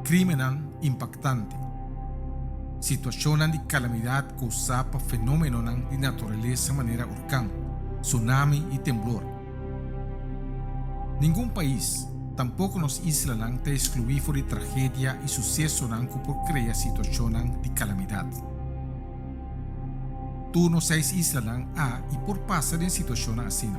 criminal impactante. Situação de calamidade causada por fenômenos de natureza de maneira huracán, tsunami e temblor. Nenhum país, tampouco nos islas, está excluído de tragédia e sucesso por criar situação de calamidade. Tu nos seis islas há e por passar em situação assim.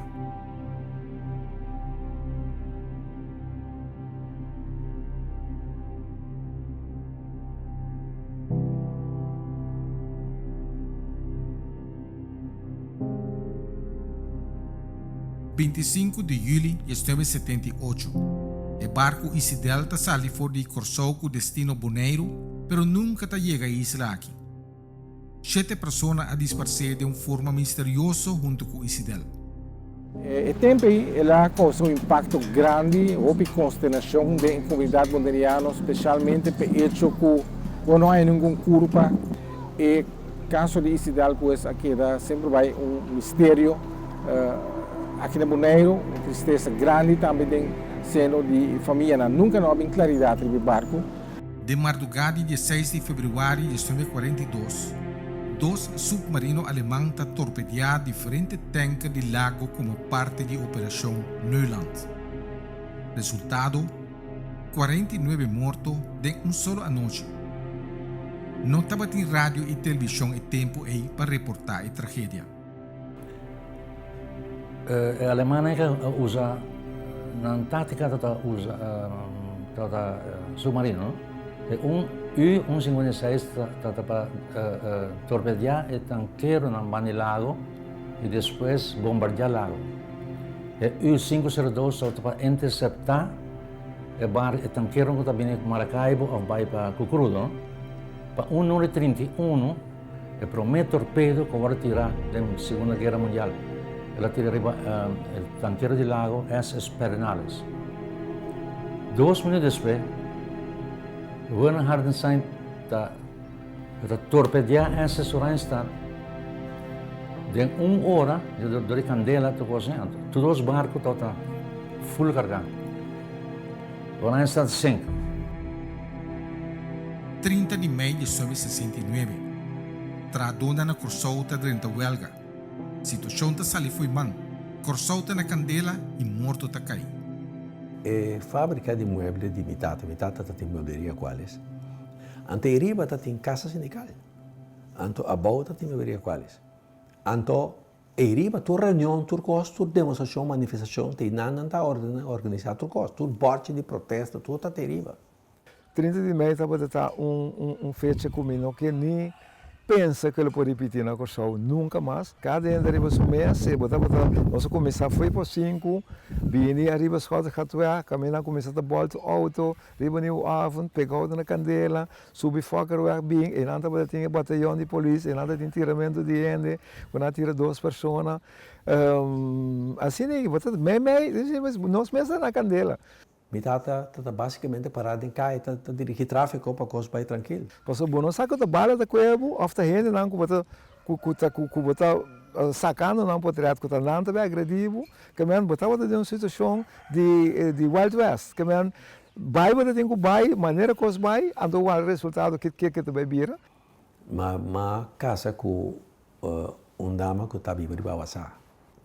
25 de julho de 1978, o barco Isidel salió de Corsou com destino Bonaire, pero nunca chega a isla aqui. 7 pessoas a desaparecer de uma forma misteriosa junto com Isidel. O tempo ela causou impacto grande, houve consternação da comunidade bonderiana, especialmente por hecho que não há nenhuma culpa. E caso de Isidel, pues aqui sempre vai mistério. Aqui na Bonaire, uma tristeza grande também sendo de família. Nunca não há claridade do barco. De madrugada de 6 de fevereiro de 1942, 2 submarinos alemães torpedearam diferentes tanques de lago como parte da Operação Neuland. Resultado: 49 mortos em uma só noite. Não estava em rádio e televisão e tempo aí para reportar a tragédia. A Alemanha usa, na Antártica, usa submarino. U-156 para torpedear o tanqueiro no Lago e depois bombardear o lago. U-502 para interceptar o tanqueiro que está vindo para Maracaibo ou vai para Cucurudo. Para o número 31, o primeiro torpedo que vai tirar da Segunda Guerra Mundial. Ela tira o tanqueiro de lago SS Pedernales. 2 minutos depois, Werner Hardenstein está torpedear SS Rheinstadt. De 1 hora, de candela, todos os barcos estão full carregado. O Rheinstadt 5. 30 de maio de 1969, Tradona na Corsou durante a huelga. Situação da sali foi man, Corsou na candela e morto tá cai. Fábrica de muebles de mitad tem muebleria quais. Ante riba tem casa sindical. Anto abaixo tem muebleria quais. Anto riba tu reunião, tu costo, tu demonstração, manifestação, tem nada tá organizar tu costo, tu borte de protesta, tu tá riba. 30 de maio estava fecha comigo que nem pensa que ele pode repetir na Corsou nunca mais. Cada ano arriba o mês, nós começar foi por 5, vini arriba as coisas que caminhar começar a volta auto, arriba no avond, pegar na candela, subir fora bem, e nada para ter batalhão de polícia, e nada tem tiramento de gente, quando tira 2 pessoas, assim nem, nós mesmos na candela. Mi tata basicamente parado em cá e dirigir tráfego para coisa bem tranquilo. Porque bom, não sabe que bala da cuevo, after gente não que sacando não pode tirar que não também agredivo, que man botava de uma situação de Wild West, que man vai botar tem que vai, maneira que os vai, ando o resultado que tu vai vir. Mas casa com dama que está viva de Bawasa,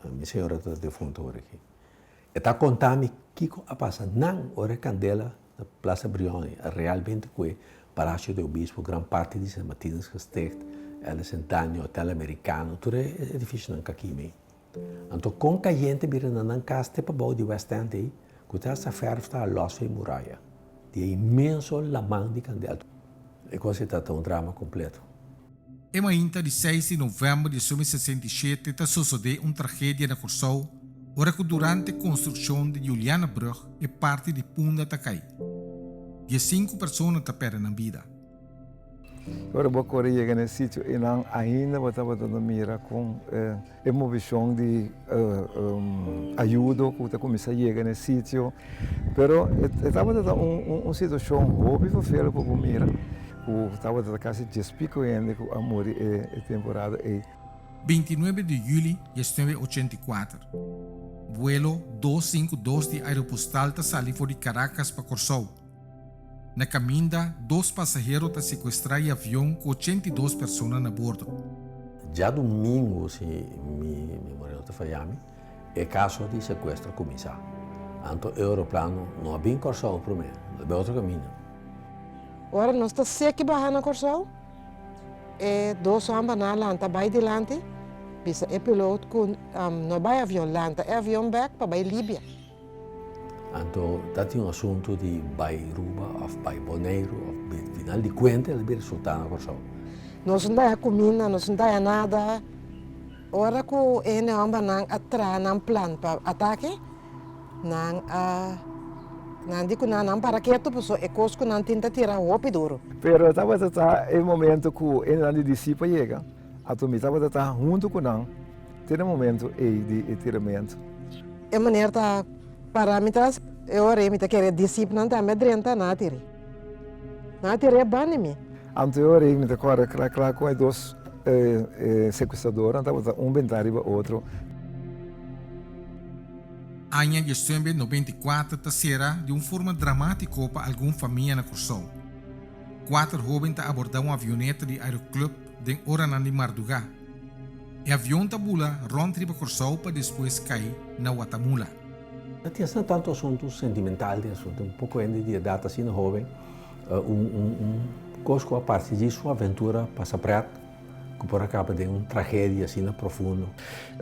minha senhora está de fundo aqui. Está contando que a passa não hora candela na Praça Brioni, realmente que Palácio do Obispo, grande parte de São Martins Gesticht, El Centânio, Hotel Americano, tudo é difícil não aqui mesmo. Então, com que a gente vira na casa para baixo de West End aí, que essa ferro está a loja de muralha, de imenso lamão de candela. E com se trata um drama completo. Em manhã de 6 de novembro de 1967, está sucedendo uma tragédia na Corsou, ora que durante a construção de Juliana Brug é parte de Punda Takai. E 5 pessoas perderam a vida. Agora vou correr nesse sítio e não ainda estava dando mira com uma visão de ajuda que está começando a chegar nesse sítio. Mas estava dando uma situação hobby para fazer para o mira. Estava dando quase 10 pico ainda que a morrer a temporada. 29 de julho de 1984. Vuelo 252 de Aeropostal salió de Caracas para Corsou. Na caminda, 2 passageiros te sequestraram avião com 82 pessoas a bordo. Já domingo, se minha memória não falha, é caso de sequestro começar. Então, o aeroplano não é bem corçado para mim, é outro caminho. Ora, nós estamos sempre barrando corçado. E 2 homens na lanta, vai delante. Bisa é piloto com não vai avião lanta, é avião back para vai Líbia. Então, tem um assunto de Bairuba, ou Bonaire, ou final de conta, ele vai resultar na corção. Nós não dá comida, nós não dá nada. Ora que ele amba nang atra nang plan para ataque, nang digo nang para quieto, pois é coisa que nang tenta tirar o duro. Pero estava o momento que ele não discipa chega, a tu estava junto com nang, tem um momento de tiramento. É maneira tá parâmetros, eu orei me tá querer disciplina tá medrenta na tiri. Na tiri é banime. Anteriormente, me decora claro com os 2 sequestradores, então um bentar e outro. Anha de setembro de 94 terceira de uma forma dramática para alguma família na Corsol. 4 jovens abordaram uma avioneta de aeroclub de Oranan de Mardugá. O avião tabula rondriba Corsol para depois cair na Guatemala. Tinha tanto assunto sentimental, assunto um pouco ainda de data assim, jovem, coisa a parte disso, aventura passa preto, que por acaba de uma tragédia assim profundo.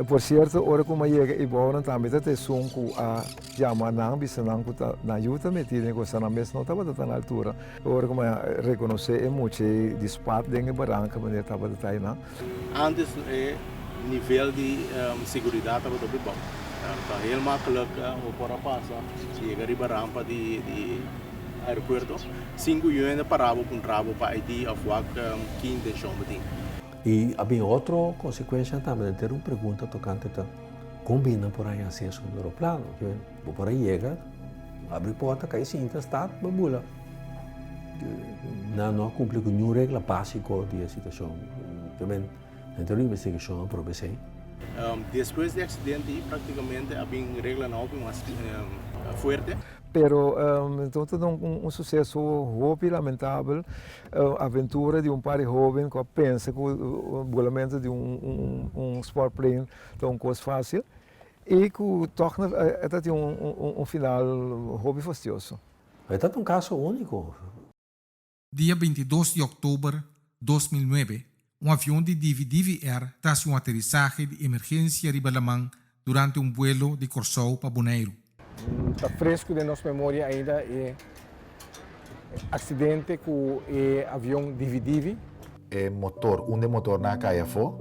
Por certo, hora como chega e bora também tem som que a chama não bisanang que na ajuda metida com essa na mesma não estava na altura. Hora como reconhecer é muito disparo dentro barranca maneira estava de tá na. Antes nível de segurança estava bem bom. Então, ele macaco o para passar, chega a rampa de aeroporto, 5 anos parava com travo para Haiti, a FUAC, 15 chão. E havia outra consequência também, ter uma pergunta tocante a combina por aí acesso no aeroplano, que por aí chega, abre porta, cai cinta, está, babula. Não cumpre com nenhuma regra básica da situação. Também, dentro da investigação, provei. Depois do acidente, praticamente havia regra nova, mas forte. Pero então tem sucesso roubo lamentável, aventura de par de jovens que pensa que o volamento de sport plane é uma coisa fácil e que torna tem final hobby fastidioso. É um caso único. Dia 22 de outubro de 2009, um avião de DVR traz uma aterrissagem de emergência em Balamang durante um vuelo de Corsol para Bonaire. Está fresco de nossa memória ainda é acidente com o avião DVR. É motor na caia fo.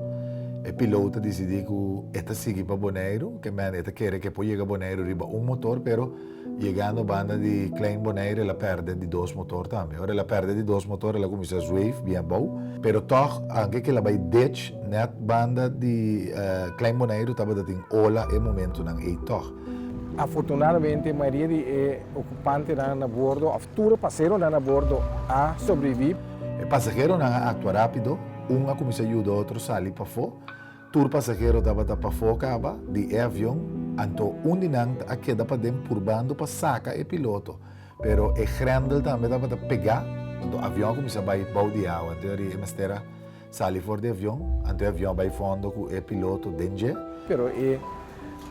O piloto decidiu que esta sigue para Bonaire, que man esta quer que pode chegar a Bonaire riba motor, pero chegando a banda de Klein Bonaire ela perde de 2 motores também. Ora ela perde de 2 motores, ela começa a swave bem bom, pero toch anche que ela vai ditch net banda de Klein Bonaire estava dando ola e momento não é toch. Afortunadamente, a maioria dos ocupantes na bordo, a futura passageiro na bordo, a sobreviver. O passageiro não atua rápido, uma começa a ajudar o outro sair para fora. Tur passageiro estava para fora, acaba de avião, então não a queda para dentro por bando para sacar o piloto. Pero o grendel também estava para pegar, então o avião começa a ir para de água, então a mestera sai fora do avião, então o avião vai fundo com o piloto dentro. Pero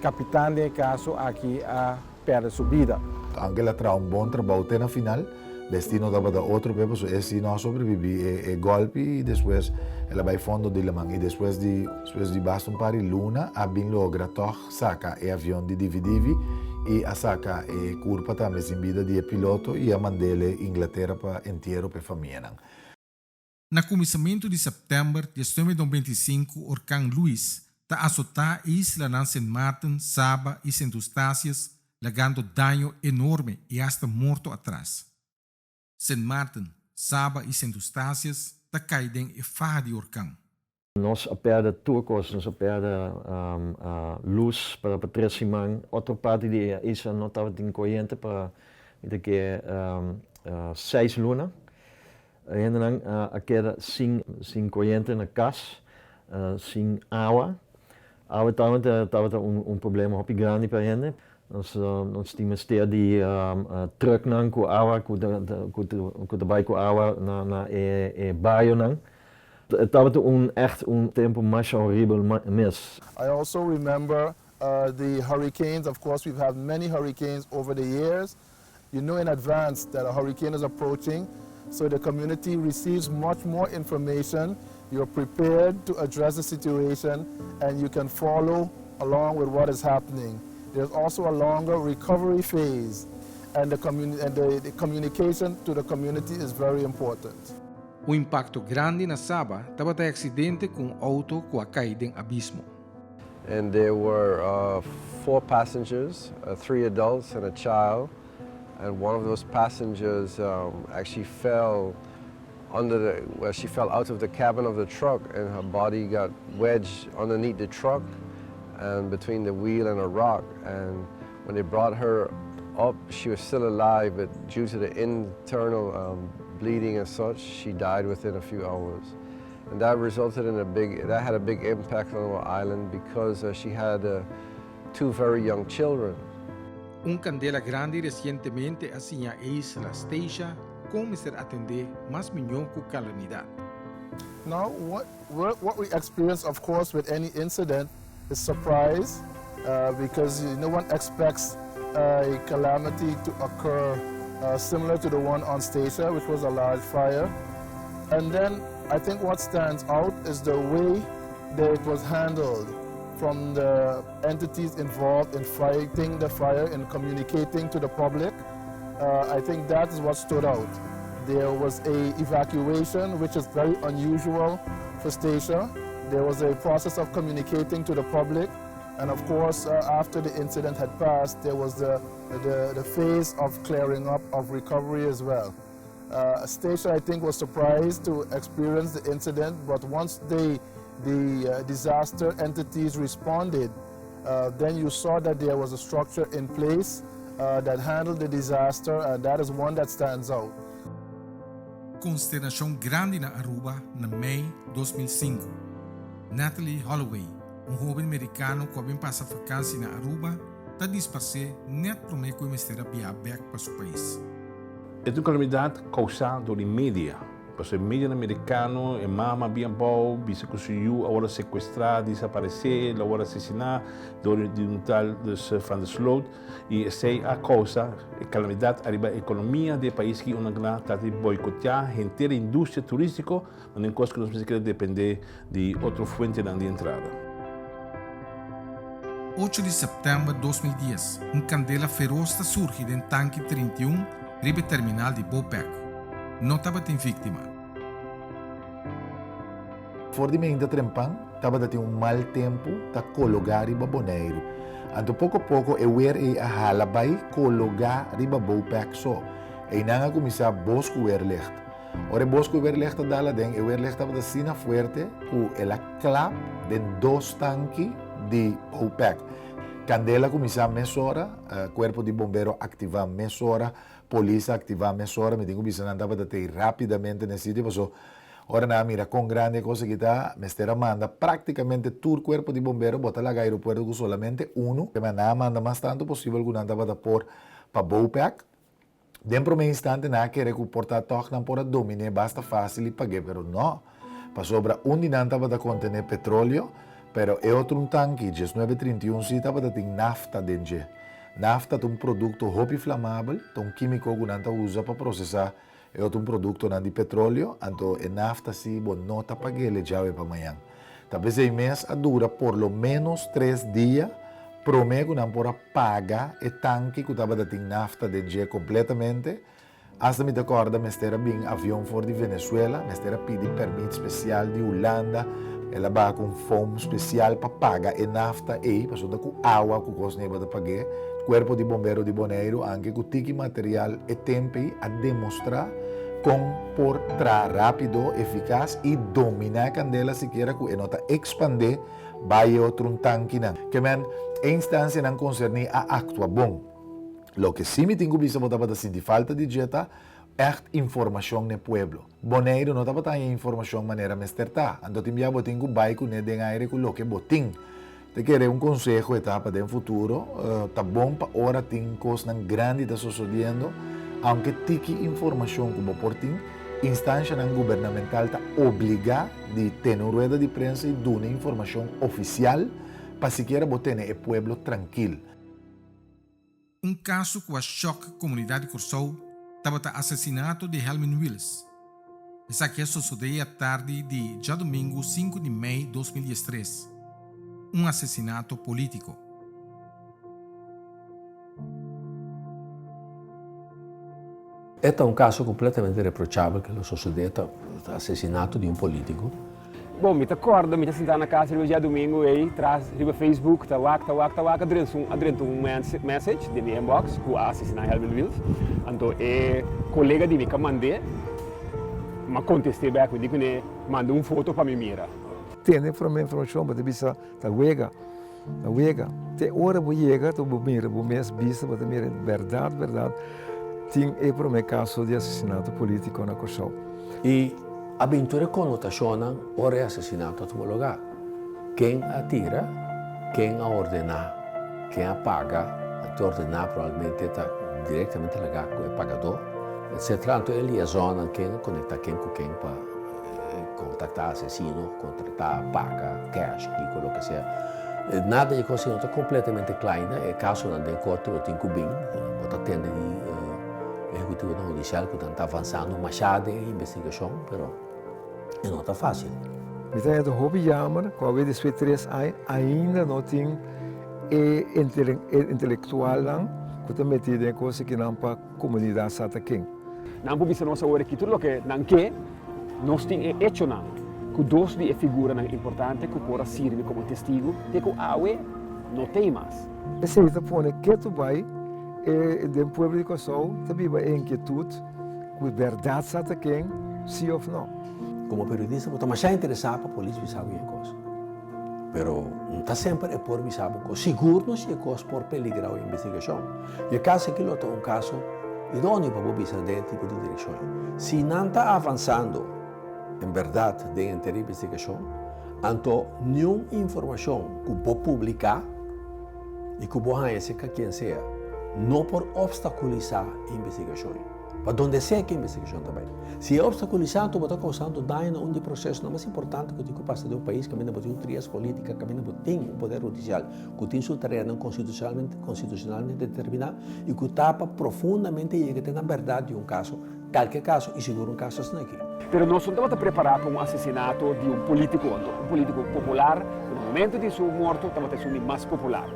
capitão de caso aqui a perde sua vida. Angela traz bom trabalho até na final. Destino estava da outro pepo, esse não sobrevive, golpe e depois ela vai fundo de Lamang e depois de basta par de luna, a bem logra toch saca o avião de DVR e a saca e curva também sem vida de piloto e a mandele Inglaterra para inteiro para família. Na começamento de setembro de 2025, o Orcão Luís está azotar a isla de St. Martin, Saba e St. Eustácias, legando dano enorme e hasta morto atrás. St. Martin, Saba e St. Eustácias está caindo e farra de Orcão. Nós perdemos turcos, nós perdemos luz para 3 semanas. Outra parte da isla não estava corrente para 6 lunas. E dan queda sem corrente na casa, sem água. Água estava problema muito grande para ele. Ons team steer die truck nang ku awa ku de bike ku awa na baio nang. Dat was echt een tempo mais horrible mis. I also remember the hurricanes. Of course, we've had many hurricanes over the years. You know in advance that a hurricane is approaching, so the community receives much more information. You're prepared to address the situation, and you can follow along with what is happening. There's also a longer recovery phase, and the communication to the community is very important. O impacto grande na Saba estava de acidente com auto que cai em abismo. And there were 4 passengers, 3 adults and a child. And one of those passengers actually fell she fell out of the cabin of the truck, and her body got wedged underneath the truck and between the wheel and a rock. And when they brought her up, she was still alive, but due to the internal bleeding and such, she died within a few hours. And that resulted in that had a big impact on our island because she had 2 very young children. Candela grande recentemente assim a isla Stacia como ser atender mais milhão com calamidade. Now, what we experience, of course, with any incident is surprise because no one expects a calamity to occur similar to the one on Stacia, which was a large fire. And then I think what stands out is the way that it was handled from the entities involved in fighting the fire and communicating to the public. I think that is what stood out. There was an evacuation, which is very unusual for Stacia. There was a process of communicating to the public. And of course, after the incident had passed, there was the phase of clearing up, of recovery as well. Stacia, I think, was surprised to experience the incident, but once the disaster entities responded, then you saw that there was a structure in place that handled the disaster, and that is one that stands out. Consternação grande na Aruba na Mei 2005. Natalie Holloway, jovem americano que vem passar vacância na Aruba, está disparcer net promete que mistério via back para seu país. É uma calamidade causada pela mídia. Porque os mídias americanos, a mama bem bom, bisa conseguiu agora sequestrar, desaparecer, agora assassinar, door tal dus van de sloot. E essa é a causa, a calamidade arriba a economia do país que uma grande está de boicotear a inteira indústria turística, mas em coisa que nós precisamos depender de outra fonte de entrada. 8 de setembro de 2010, candela feroz surge em tanque 31, ribe terminal de Bopec. Não estava tem vítima. Fora de mim da trempan, estava a ter mau tempo, tá colocar riba Bonaire. Então pouco a pouco eu a halabai colocar riba Bopec só. E não começar bosco weerlicht. Ora bosco weerlicht dala den, eu weerlicht estava da sina fuerte, com ela clap de 2 tanques de Bopec. Candela começar a mesora, corpo de bombeiro ativar mesora, polícia ativar mesora, me digo que andava a ter rapidamente nesse sítio, mas ora na mira com grande coisa que está, mestera manda praticamente todo o corpo de bombeiro botar lá no aeroporto com solamente que me manda mais tanto possível que andava a pôr para Bopec. Dentro de um instante não querer que o porta-toque não pode dominar, basta fácil e pagar, pero não. Para sobra não estava a conter petróleo, pero é outro tanque, 1931, se estava a ter nafta dentro. Nafta é produto muito inflamável, é químico que não usa para processar, é outro produto de petróleo, então a nafta se não está pagando já para amanhã. Talvez em mês a dura por lo menos 3 dias, promete que não pode pagar o tanque que estava a ter nafta dentro completamente. Hasta me acorda, me estava bem avião fora de Venezuela, me estava pedindo permito especial de Holanda. Ela vai com fome especial para pagar a nafta e passou com água que você não vai pagar. Corpo de bombeiro de Bonaire, anche com tiki material e tempo a demonstrar como por tra rápido, eficaz e dominar a candela se quer que nota expandir vai outro tanque não. Que man a instância não concerne a actua bom. Lo que sim me tenho visto botar assim de falta de dieta echt informação no pueblo. Bonaire não estava tendo informação maneira mesterta. Então tinha botinho bairro ne den aire com lo que botin. te querer um consejo etapa de futuro, tá bom para hora tem coisas grandes tá sucedendo, aunque tique informação como por ti, instância governamental está obrigada de ter uma rueda de prensa e dar informação oficial para sequer botar o povo tranquilo. Caso que a choque comunidade Corsou estava o assassinato de Helmin Wills. Essa que sucedeu à tarde de já domingo 5 de maio de 2013. Assassinato político. Este é caso completamente reprochável que sucedeu o assassinato de político. Bom, me acordo, me sentar na casa no dia domingo e traz no Facebook, adrento message de minha inbox com a assassinar Helmin Wills. Então, colega de mim que mandei, mas contestei bem, digo que mandou foto para mim mira. Tem informação, mas bisa tá wega. Te hora bo chega, tu mira, bo mês bisa, mas mira verdade. Tem para mim caso de assassinato político na Corsou. E a aventura connotaziona ora assassinato a lugar. Quem atira, quem a ordena, quem a paga, a ordenar provavelmente está diretamente ligado com o pagador. Se trata de liaison, quem conecta quem com quem para contactar assassino, contratar, paga, cash, e quello que seja. Nada de coisa não completamente kleina, é caso não tem corte ou tem cubim, pode atender de executivo judicial que está avançando uma chave de investigação, mas não está fácil. Me tem um hobby jammer, com a vez de 3 anos, ainda não tem intelectual lá, que está metido em coisas que não para a comunidade sata quem. Não pode nossa hora que tudo o que não quer, nós temos hecho não. Que dois de figura importante que pode servir como testigo, de que a UE não tem mais. Esse está pondo que tu vai do povo de Corsou, também vai inquietude, que verdade sata quem, sim ou não. Como periodista, eu estou já interessado para a polícia saber uma coisa. Mas não está sempre por saber coisa. Seguro não se é coisa por peligrar a investigação. E o caso aqui é um caso idôneo para você saber tipo de direção. Se não está avançando, em verdade, dentro da investigação, então nenhuma informação que pode publicar e que pode conhecer quem seja, não por obstaculizar a investigação. Para onde seja que a investigação também. Se é obstaculizando, você está causando dano a um processo mais importante que passa de um país que ainda tem uma trias política, que ainda tem um poder judicial, que tem seu terreno constitucionalmente determinado e que tapa profundamente e que tem a verdade de um caso, qualquer caso, e seguro um caso assim aqui. Mas nós não estamos preparados para um assassinato de um político popular, no momento de sua morte, estamos sendo mais popular.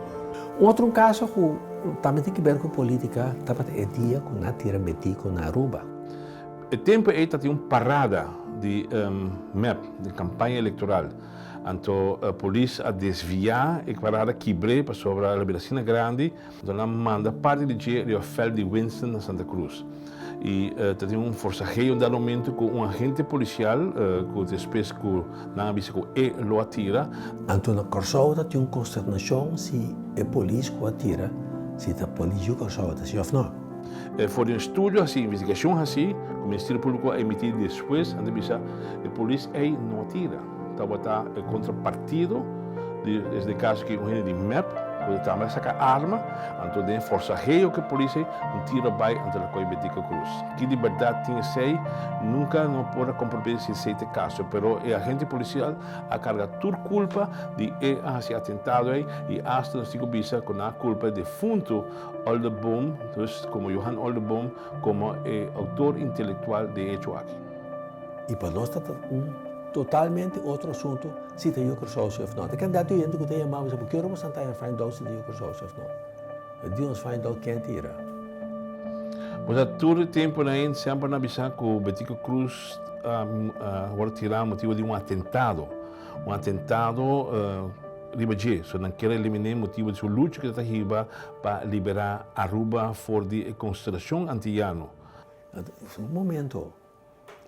Outro caso que também tem que ver com política, é dia que não tira metido na Aruba. O tempo aí tem uma parada de MEP, de campanha eleitoral. Então a polícia a desviar e parada quebrei para sobre a Brasília Grande, então ela manda parte de dia de hotel de Winston na Santa Cruz. E tem um forcejeio no momento com um agente policial que depois que não avisa que ele atira. Então na Corsou tem uma consternação se é polícia que atira, se a polícia que Corsou se ou não. Foi um estudo assim, investigação assim, o Ministério Público emitiu depois, antes de avisar, a polícia não atira. Estava contrapartido desse caso que o gente de MEP, quando estava a sacar arma, então tem forcejeio que a polícia não tira bem ante a coisa Betica Cruz. Que de verdade tinha sei, nunca não pode comprometer se esse caso, mas o agente policial a carga toda culpa de esse atentado aí e hasta não se visa com a culpa de defunto Oldeboom, como Johan Oldeboom, como autor intelectual de hecho aqui. E para nós está totalmente outro assunto se tem o Corsou ou não. Tem candidato gente que tem a mão, porque eu não vou sentar e find out se tem o Corsou ou não. Deus find out quem tira. Mas a todo o tempo sempre na visão que o Betica Cruz vai tirar motivo de um atentado. Um atentado ribadie, so não quer eliminar motivo de sua luta que está riba para liberar Aruba fora de consideração anti-ano. Um momento.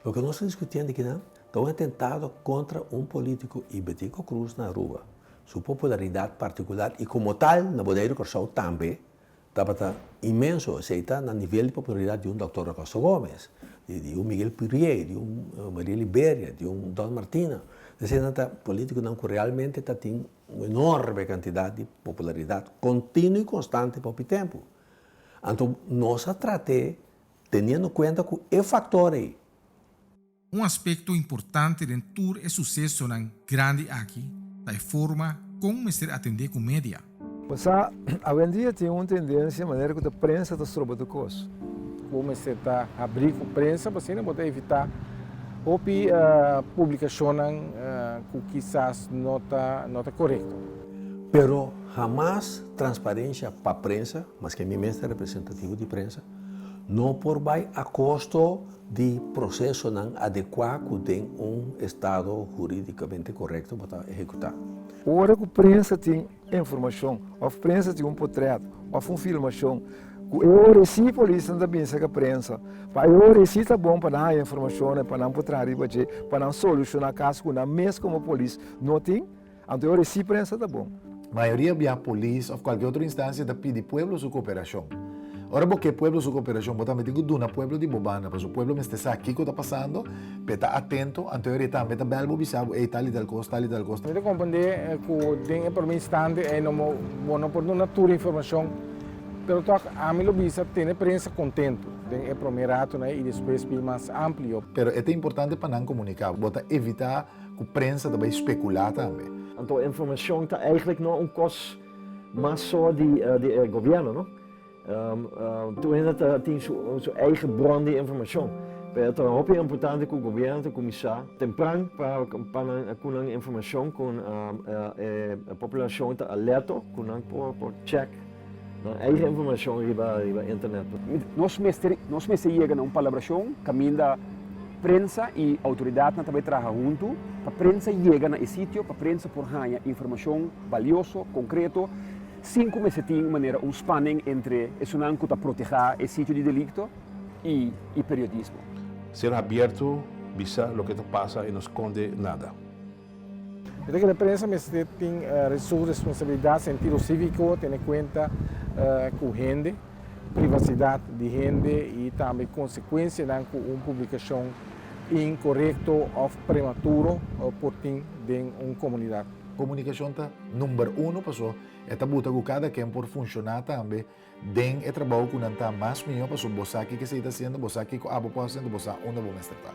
O que nós estamos discutindo aqui, não? Então, um atentado contra um político e Betica Cruz na Aruba. Sua popularidade particular e, como tal, na Bodeiro Corsou também, estava imenso, aceita no nível de popularidade de um Dr. Acosta Gomes, de um Miguel Purier, de um Maria Libéria, de um Don Martina. Dizendo que político não realmente tem uma enorme quantidade de popularidade contínua e constante por o tempo. Então, nós tratamos tendo em conta que é fator aí. Um aspecto importante do tour é sucesso na grande aqui, da forma como se atender com média. Mas hoje em dia tem uma tendência, a maneira que a prensa está sobre o coisa. Como você está abrir com a prensa, você não pode evitar publicação que quizás não está correto. Pero jamais transparência para a prensa, mas que é mestre representativo de prensa, não por vai a custo de processo não adequado que tem estado juridicamente correto para executar. Ora que a prensa tem informação, a prensa tem portreto, ou uma filmação, eu recebo a polícia da pensa que a prensa, eu recebo bom para dar informação, para não poder para não solucionar caso que não mesmo como a polícia não tem, então eu recebo a prensa tá bom. A maioria da polícia ou qualquer outra instância da pede pueblo sua cooperação. Ora, porque pueblo sua cooperação, eu também digo do pueblo de Bobana, porque o pueblo me está aqui que está passando, está atento, então eu também está bem observado, tal e tal coisa, tal e tal coisa. Eu compreendo que tem para mim instante é não por uma toda informação, pero a mim lo visa tem prensa contento, tem primeiro e depois bem mais amplo. Pero é importante para não comunicar, para evitar que a prensa também especular também. Então a informação está eigenlijk não kost mais só de governo, não? Toen het tem sua eigen bron de informação. Então é importante que o governo, o comissário, temprano para a informação com a população está alerta, com por check, eigen informação riba internet. Nós mestre chega na palabração, caminho da prensa e autoridade também trabalham junto, para a prensa chega na sítio, para a prensa por ganhar informação valiosa, concreto. 5 meses tem maneira spanning entre isso não que proteger o sítio de delito e periodismo. Ser aberto, visa o que passa e não esconde nada. Eu acho que a prensa tem sua responsabilidade, sentido cívico, ter em conta com gente, privacidade de gente e também consequência com uma publicação incorreta ou prematura por ter em uma comunidade. Comunicação está número 1, pessoal. Esta buta que cada quem por funcionar também, den é trabalho que não está mais melhor para o que se está fazendo, você que a boa fazendo, você onde vou mostrar.